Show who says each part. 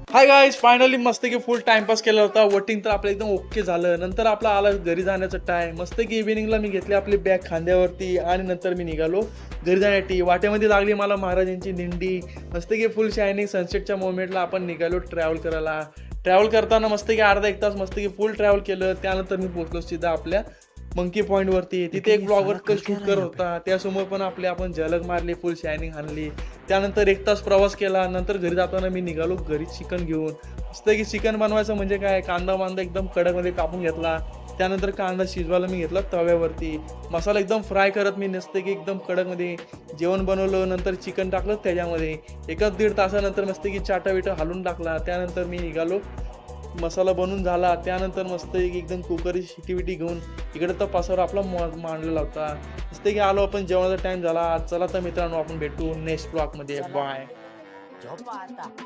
Speaker 1: Hi guys, finally मस्त की फुल timepass केला होता. वोटिंग तर आपलं एकदम ओके झालं. नंतर आपला आला घरी जाण्याचा टाइम. मस्त की इव्हिनिंगला मी घेतली आपली बॅग खांद्यावरती आणि नंतर मी निघालो घरी जाण्यासाठी. वाटेमध्ये लागली मला महाराजांची दिंडी. मस्त की फुल शायनिंग सनसेटच्या मोमेंटला आपण निघालो ट्रॅव्हल करायला. ट्रॅव्हल करताना मस्त की अर्धा एक तास मस्त की फुल ट्रॅव्हल केलं. त्यानंतर मी पोहोचलो सीधा आपल्या मंकी पॉईंटवरती. तिथे एक ब्लॉगर शूट करत होता. त्यासमोर पण आपण झलक मारली, फुल शायनिंग आणली. त्यानंतर 1 तास प्रवास केला. नंतर घरी जाताना मी निघालो घरी चिकन घेऊन. मस्त की चिकन बनवायचं म्हणजे काय, कांदा एकदम कडकमध्ये कापून घेतला. त्यानंतर कांदा शिजवायला मी घेतला तव्यावरती. मसाला एकदम फ्राय करत मी नसते की एकदम कडकमध्ये जेवण बनवलं. नंतर चिकन टाकलं त्याच्यामध्ये. 1-1.5 तासानंतर मस्त की चाटा-बिटा हलवून टाकला. त्यानंतर मी निघालो. मसाला बनून झाला. त्यानंतर मस्त एकदम कुकरची शिटी-बिटी घेऊन इकडे तर पसारा आपला मांडलेला होता. मस्त की आलो आपण, जेवणाचा टाइम झाला. चला तर मित्रांनो, आपण भेटू नेक्स्ट ब्लॉगमध्ये. बाय.